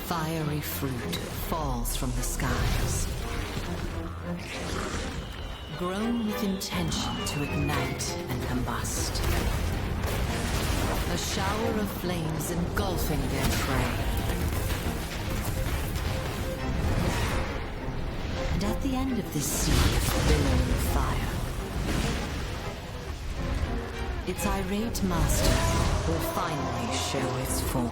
Fiery fruit falls from the skies, grown with intention to ignite and combust. A shower of flames engulfing their prey. And at the end of this sea of billowing fire, its irate master will finally show its form.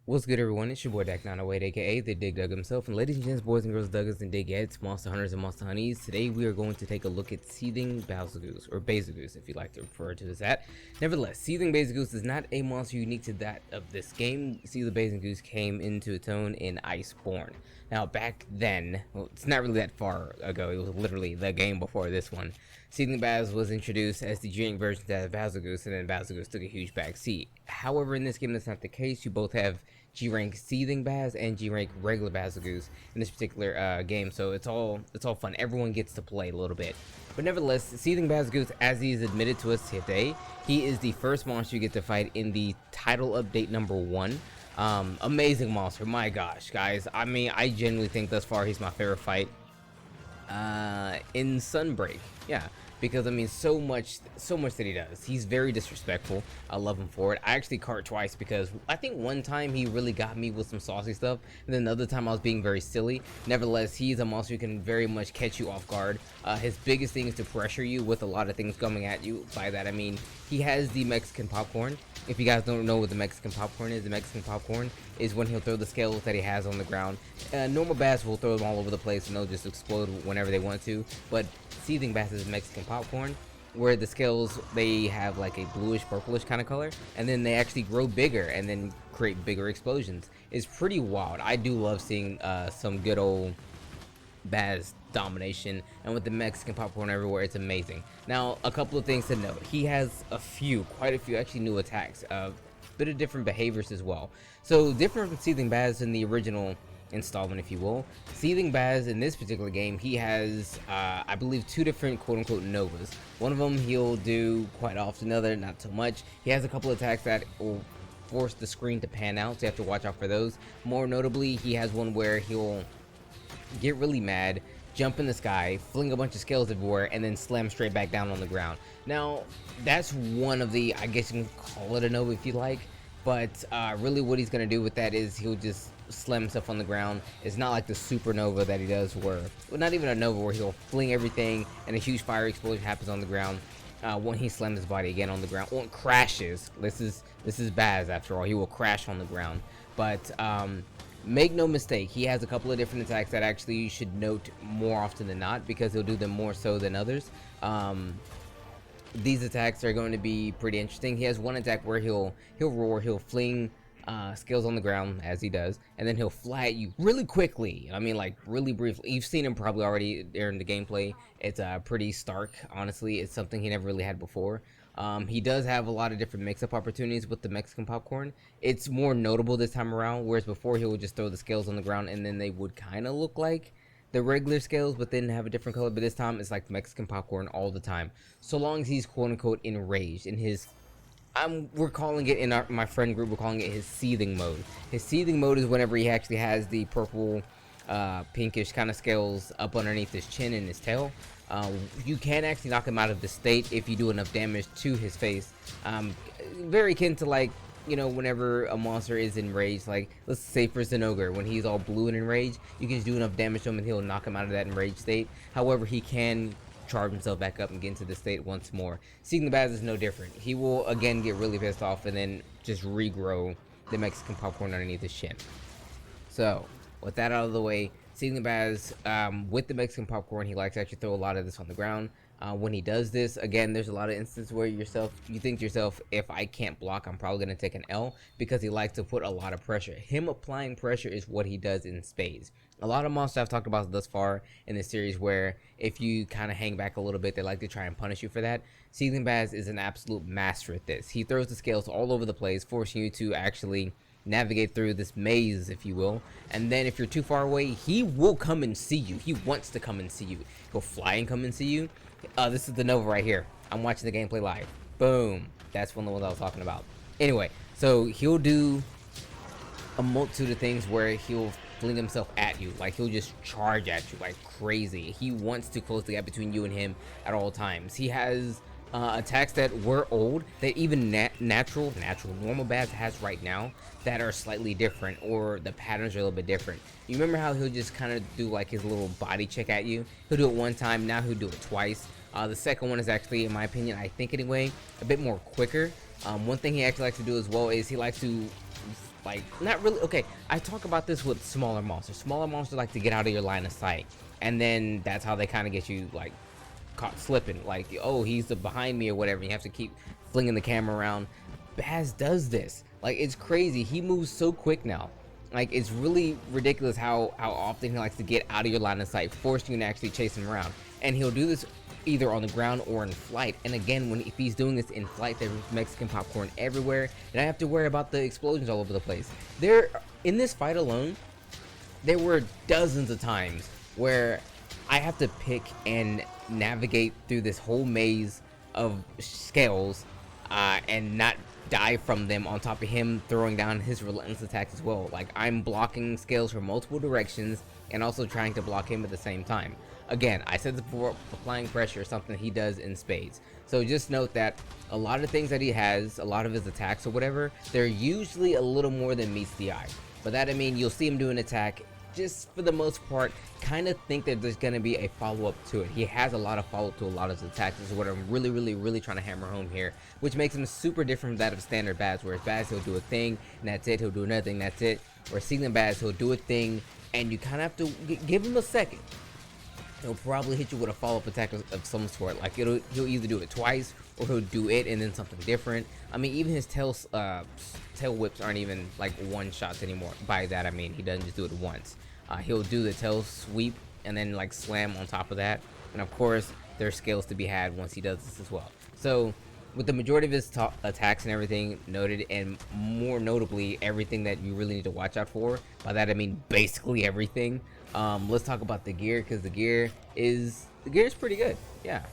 What's good, everyone? It's your boy Dak908, aka the Dig Dug himself, and ladies and gents, boys and girls, Duggers and Digettes, Monster Hunters and Monster Honeys. Today we are going to take a look at Seething Bazelgeuse, or Bazelgeuse if you like to refer to it as that. Nevertheless, Seething Bazelgeuse is not a monster unique to that of this game. Seething Bazelgeuse came into its own in Iceborne. Now back then, well, it's not really that far ago, it was literally the game before this one. Seething Baz was introduced as the G-Rank version of Bazelgeuse, and then Bazelgeuse took a huge back seat. However, in this game that's not the case. You both have G-Rank Seething Baz and G-Rank regular Bazelgeuse in this particular game, so it's all fun. Everyone gets to play a little bit. But nevertheless, Seething Bazelgeuse, as he is admitted to us today, he is the first monster you get to fight in the title update number 1. Amazing monster, my gosh, guys. I mean, I genuinely think thus far he's my favorite fight in Sunbreak. Yeah, because I mean, so much that he does. He's very disrespectful. I love him for it. I actually cart twice because I think one time he really got me with some saucy stuff, and then the other time I was being very silly. Nevertheless, he's a monster who can very much catch you off guard. His biggest thing is to pressure you with a lot of things coming at you. By that I mean he has the Mexican popcorn. If you guys don't know what the Mexican popcorn is, the Mexican popcorn is when he'll throw the scales that he has on the ground. Normal bass will throw them all over the place and they'll just explode whenever they want to, but Seething Bass is Mexican popcorn, where the scales, they have like a bluish purplish kind of color, and then they actually grow bigger and then create bigger explosions. It's pretty wild. I do love seeing some good old Baz domination, and with the Mexican popcorn everywhere, it's amazing. Now, a couple of things to note. He has quite a few actually new attacks, a bit of different behaviors as well. So different from Seething Baz in the original installment, if you will. Seething Baz in this particular game, he has I believe 2 different quote-unquote novas. One of them he'll do quite often, another not so much. He has a couple attacks that will force the screen to pan out, so you have to watch out for those. More notably, he has one where he'll get really mad, jump in the sky, fling a bunch of scales everywhere, and then slam straight back down on the ground. Now, that's one of the, I guess you can call it a nova if you like, but really what he's going to do with that is he'll just slam stuff on the ground. It's not like the supernova that he does where, well, not even a nova, where he'll fling everything and a huge fire explosion happens on the ground when he slams his body again on the ground. Well, it crashes. This is Baz after all. He will crash on the ground. But make no mistake, he has a couple of different attacks that actually you should note more often than not, because he'll do them more so than others. These attacks are going to be pretty interesting. He has one attack where he'll roar, he'll fling scales on the ground as he does, and then he'll fly at you really quickly. I mean, like really briefly. You've seen him probably already during the gameplay. It's pretty stark, honestly. It's something he never really had before. He does have a lot of different mix-up opportunities with the Mexican popcorn. It's more notable this time around, whereas before he would just throw the scales on the ground and then they would kind of look like the regular scales but then have a different color. But this time it's like the Mexican popcorn all the time, so long as he's quote-unquote enraged. In his we're calling it, in my friend group, we're calling it his seething mode. His seething mode is whenever he actually has the purple pinkish kind of scales up underneath his chin and his tail. You can actually knock him out of the state if you do enough damage to his face. Very akin to, like, you know, whenever a monster is enraged, like let's say for Zinogre, when he's all blue and enraged, you can just do enough damage to him and he'll knock him out of that enraged state. However, he can charge himself back up and get into the state once more. Seething Baz is no different. He will again get really pissed off and then just regrow the Mexican popcorn underneath his chin. So with that out of the way, Seething Baz, with the Mexican popcorn, he likes to actually throw a lot of this on the ground. When he does this, again, there's a lot of instances where you think to yourself, if I can't block, I'm probably going to take an L, because he likes to put a lot of pressure. Him applying pressure is what he does in spades. A lot of monsters I've talked about thus far in this series where if you kind of hang back a little bit, they like to try and punish you for that. Seething Baz is an absolute master at this. He throws the scales all over the place, forcing you to actually navigate through this maze, if you will. And then if you're too far away, he will come and see you. He wants to come and see you. He'll fly and come and see you. This is the Nova right here. I'm watching the gameplay live. Boom. That's one of the ones I was talking about. Anyway, so he'll do a multitude of things where he'll fling himself at you. Like, he'll just charge at you like crazy. He wants to close the gap between you and him at all times. He has attacks that were old, that even natural normal bats has right now, that are slightly different, or the patterns are a little bit different. You remember how he'll just kind of do like his little body check at you? He'll do it one time, now he'll do it twice. The second one is actually, in my opinion, I think anyway, a bit more quicker. One thing he actually likes to do as well is he likes to, like, not really, okay, I talk about this with smaller monsters. Smaller monsters like to get out of your line of sight, and then that's how they kind of get you, like, caught slipping. Like, oh, he's behind me or whatever. You have to keep flinging the camera around. Baz does this. Like, it's crazy. He moves so quick now. Like, it's really ridiculous how often he likes to get out of your line of sight, forcing you to actually chase him around. And he'll do this either on the ground or in flight. And again, if he's doing this in flight, there's Mexican popcorn everywhere, and I have to worry about the explosions all over the place. In this fight alone, there were dozens of times where I have to pick and navigate through this whole maze of scales and not die from them, on top of him throwing down his relentless attacks as well. Like, I'm blocking scales from multiple directions and also trying to block him at the same time. Again, I said this before, applying pressure is something he does in spades. So just note that a lot of things that he has, a lot of his attacks or whatever, they're usually a little more than meets the eye. But that, I mean, you'll see him do an attack, just for the most part, kind of think that there's going to be a follow-up to it. He has a lot of follow-up to a lot of his attacks. This is what I'm really trying to hammer home here, which makes him super different from that of standard Baz, whereas Baz, he'll do a thing, and that's it. He'll do another thing, that's it. Or Seething Baz, he'll do a thing, and you kind of have to give him a second. He'll probably hit you with a follow-up attack of some sort. Like, he'll either do it twice, or he'll do it and then something different. I mean, even his tail whips aren't even like one shots anymore. By that I mean he doesn't just do it once. He'll do the tail sweep and then like slam on top of that. And of course, there's scales to be had once he does this as well. So with the majority of his attacks and everything noted, and more notably everything that you really need to watch out for, by that I mean basically everything, let's talk about the gear, because the gear is pretty good. Yeah.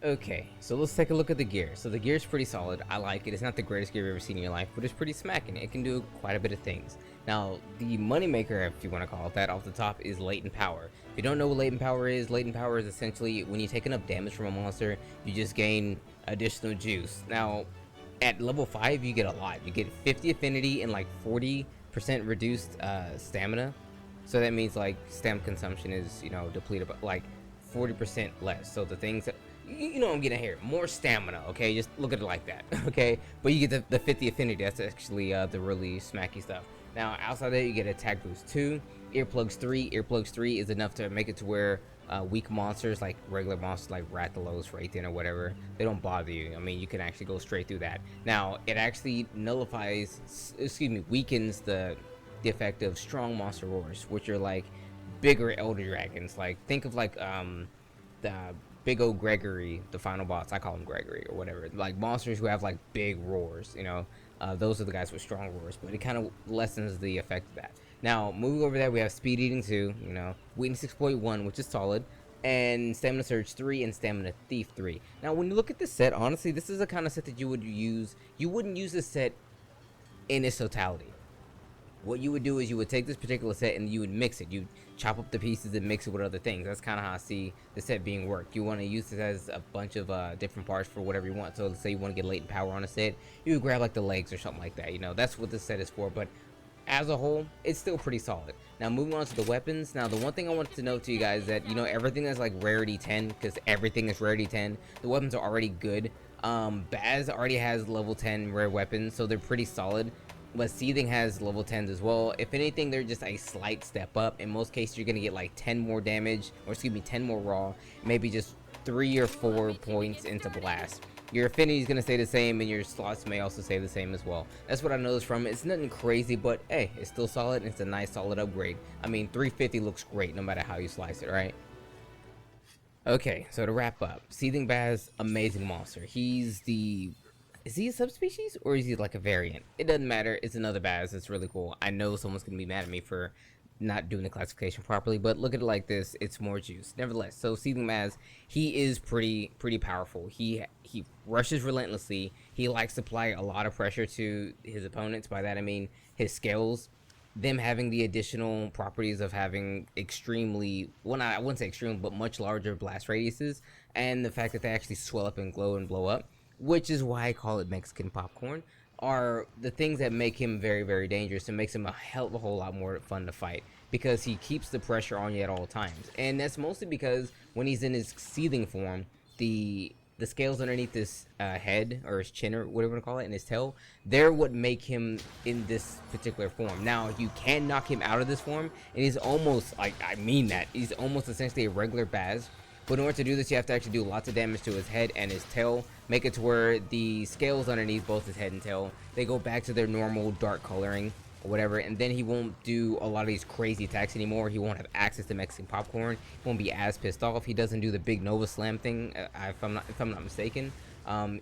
Okay, so let's take a look at the gear. So the gear is pretty solid. I like it. It's not the greatest gear you've ever seen in your life, but it's pretty smacking. It can do quite a bit of things. Now, the moneymaker, if you want to call it that, off the top is latent power. If you don't know what latent power is essentially when you take enough damage from a monster, you just gain additional juice. Now, at level 5, you get a lot. You get 50 affinity and like 40% reduced stamina. So that means like stamina consumption is, you know, depleted, but like 40% less. So the things that, you know what I'm getting here, more stamina, okay? Just look at it like that, okay? But you get the 50 affinity. That's actually the really smacky stuff. Now, outside of that, you get attack boost 2, earplugs 3. Earplugs 3 is enough to make it to where weak monsters, like regular monsters like Rathalos, Wraithen, or whatever, they don't bother you. I mean, you can actually go straight through that. Now, it actually weakens the effect of strong monster roars, which are like bigger elder dragons. Like, think of like the big old Gregory, the final boss. I call him Gregory or whatever. Like monsters who have like big roars, you know. Those are the guys with strong roars, but it kind of lessens the effect of that. Now, moving over there, we have Speed Eating 2, you know, Weakness Exploit 1, which is solid, and Stamina Surge 3 and Stamina Thief 3. Now, when you look at this set, honestly, this is the kind of set that you would use. You wouldn't use this set in its totality. What you would do is you would take this particular set and you would mix it. You chop up the pieces and mix it with other things. That's kind of how I see the set being worked. You want to use this as a bunch of different parts for whatever you want. So let's say you want to get latent power on a set, you would grab like the legs or something like that. You know, that's what this set is for. But as a whole, it's still pretty solid. Now, moving on to the weapons. Now, the one thing I wanted to note to you guys that, you know, everything is like rarity 10, because everything is rarity 10. The weapons are already good. Baz already has level 10 rare weapons, so they're pretty solid. But Seething has level 10s as well. If anything, they're just a slight step up. In most cases, you're going to get like 10 more damage, or excuse me, 10 more raw, maybe just 3 or 4 points into blast. Your affinity is going to stay the same, and your slots may also stay the same as well. That's what I noticed from it. It's nothing crazy, but hey, it's still solid, and it's a nice solid upgrade. I mean, 350 looks great no matter how you slice it, right? Okay, so to wrap up, Seething Baz, amazing monster. Is he a subspecies, or is he like a variant? It doesn't matter. It's another Baz. It's really cool. I know someone's gonna be mad at me for not doing the classification properly, but look at it like this, it's more juice. Nevertheless, so Seething Maz, he is pretty powerful. He rushes relentlessly. He likes to apply a lot of pressure to his opponents. By that I mean his scales, them having the additional properties of having extremely, well, not, I wouldn't say extreme, but much larger blast radiuses, and the fact that they actually swell up and glow and blow up, which is why I call it Mexican popcorn, are the things that make him very dangerous and makes him a hell of a whole lot more fun to fight, because he keeps the pressure on you at all times. And that's mostly because when he's in his seething form, the scales underneath his head, or his chin, or whatever you want to call it, and his tail, they're what make him in this particular form. Now, you can knock him out of this form, and he's almost, like, I mean that, he's almost essentially a regular Baz. But in order to do this, you have to actually do lots of damage to his head and his tail, make it to where the scales underneath both his head and tail, they go back to their normal dark coloring or whatever, and then he won't do a lot of these crazy attacks anymore. He won't have access to Mexican popcorn. He won't be as pissed off. He doesn't do the big Nova Slam thing, if I'm not mistaken.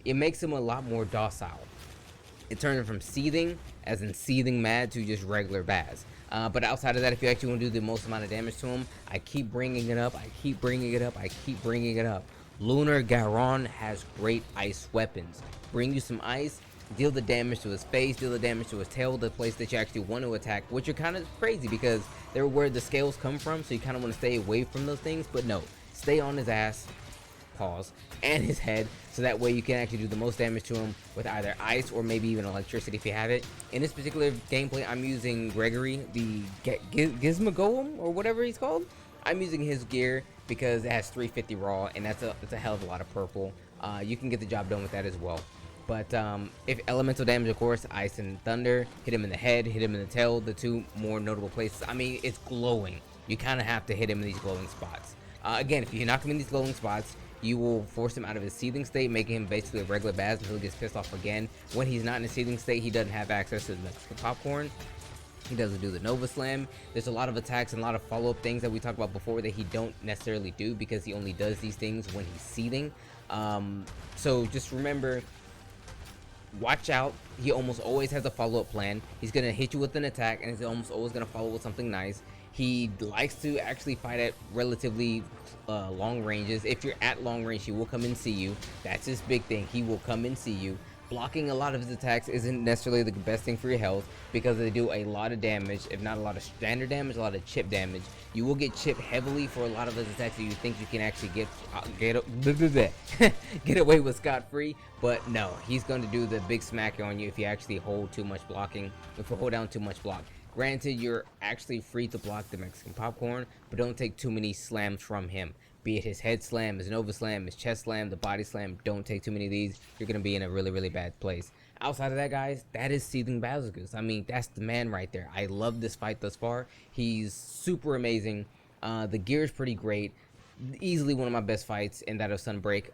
It makes him a lot more docile. It turns him from seething, as in seething mad, to just regular Baz. But outside of that, if you actually want to do the most amount of damage to him, I keep bringing it up, I keep bringing it up, I keep bringing it up. Lunar Garon has great ice weapons. Bring you some ice, deal the damage to his face, deal the damage to his tail, the place that you actually want to attack, which are kind of crazy because they're where the scales come from, so you kind of want to stay away from those things. But no, stay on his ass, pause, and his head, so that way you can actually do the most damage to him with either ice or maybe even electricity if you have it. In this particular gameplay, I'm using Gregory, the Gizmagoem, or whatever he's called. I'm using his gear because it has 350 raw, and that's a hell of a lot of purple. You can get the job done with that as well. But if elemental damage, of course, ice and thunder, hit him in the head, hit him in the tail, the two more notable places. I mean, it's glowing. You kind of have to hit him in these glowing spots. Again, if you knock him in these glowing spots, you will force him out of his seething state, making him basically a regular Baz until he gets pissed off again. When he's not in a seething state, he doesn't have access to the Mexican popcorn. He doesn't do the Nova Slam. There's a lot of attacks and a lot of follow-up things that we talked about before that he don't necessarily do, because he only does these things when he's seething. So just remember, watch out. He almost always has a follow-up plan. He's gonna hit you with an attack, and he's almost always gonna follow with something nice. He likes to actually fight at relatively long ranges. If you're at long range, he will come and see you. That's his big thing. He will come and see you. Blocking a lot of his attacks isn't necessarily the best thing for your health, because they do a lot of damage, if not a lot of standard damage, a lot of chip damage. You will get chipped heavily for a lot of his attacks that you think you can actually get away with scot-free, but no, he's going to do the big smack on you if you actually hold too much blocking, if you hold down too much block. Granted, you're actually free to block the Mexican popcorn, but don't take too many slams from him. Be it his head slam, his Nova Slam, his chest slam, the body slam. Don't take too many of these. You're going to be in a really bad place. Outside of that, guys, that is Seething Bazelgeuse. I mean, that's the man right there. I love this fight thus far. He's super amazing. The gear is pretty great. Easily one of my best fights, and that of Sunbreak.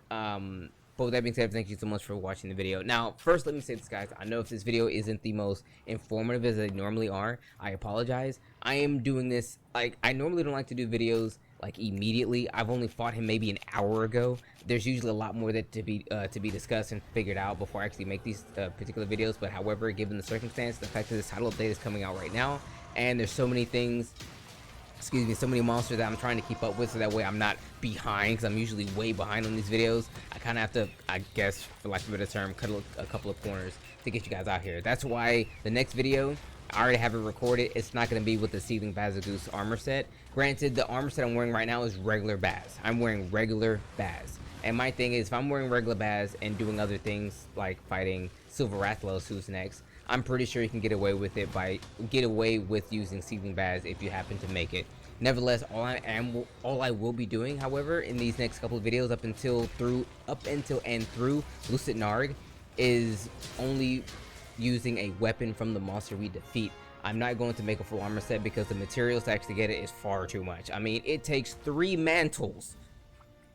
But with that being said, thank you so much for watching the video. Now, first, let me say this, guys. I know if this video isn't the most informative as they normally are, I apologize. I am doing this, like, I normally don't like to do videos like immediately. I've only fought him maybe an hour ago. There's usually a lot more that to be discussed and figured out before I actually make these particular videos. But however, given the circumstance, the fact that this title update is coming out right now, and there's so many things, excuse me, so many monsters that I'm trying to keep up with, so that way I'm not behind, because I'm usually way behind on these videos. I kind of have to, I guess, for lack of a better term, cut a couple of corners to get you guys out here. That's why the next video, I already have it recorded. It's not going to be with the Seething Bazelgeuse armor set. Granted, the armor set I'm wearing right now is regular Baz. I'm wearing regular Baz. And my thing is, if I'm wearing regular Baz and doing other things like fighting Silver Rathalos, who's next, I'm pretty sure you can get away with it with using Seething Baz if you happen to make it. Nevertheless, all I will be doing, however, in these next couple of videos up until and through Lucid Narg, is only using a weapon from the monster we defeat. I'm not going to make a full armor set because the materials to actually get it is far too much. I mean, it takes 3 mantles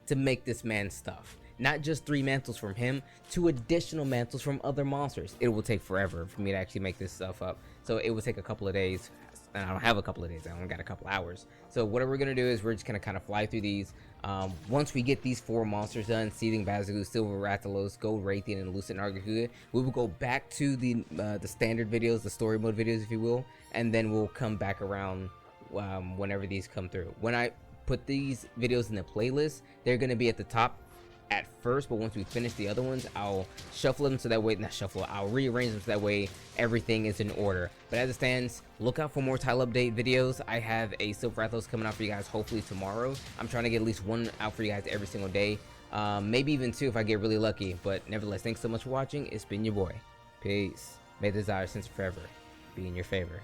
to make this man's stuff. Not just 3 mantles from him, 2 additional mantles from other monsters. It will take forever for me to actually make this stuff up. So it will take a couple of days. And I don't have a couple of days, I only got a couple hours. So what we're gonna do is we're just gonna kind of fly through these. Once we get these 4 monsters done, Seething Bazelgeuse, Silver Rathalos, Gold Raytheon, and Lucid Nargacuga, we will go back to the standard videos, the story mode videos, if you will, and then we'll come back around whenever these come through. When I put these videos in the playlist, they're gonna be at the top at first, but once we finish the other ones, I'll shuffle them so that way, not shuffle, I'll rearrange them so that way everything is in order. But as it stands, look out for more tile update videos. I have a Silver Athos coming out for you guys hopefully tomorrow. I'm trying to get at least one out for you guys every single day, maybe even two if I get really lucky. But nevertheless, thanks so much for watching. It's been your boy. Peace. May the desire since forever be in your favor.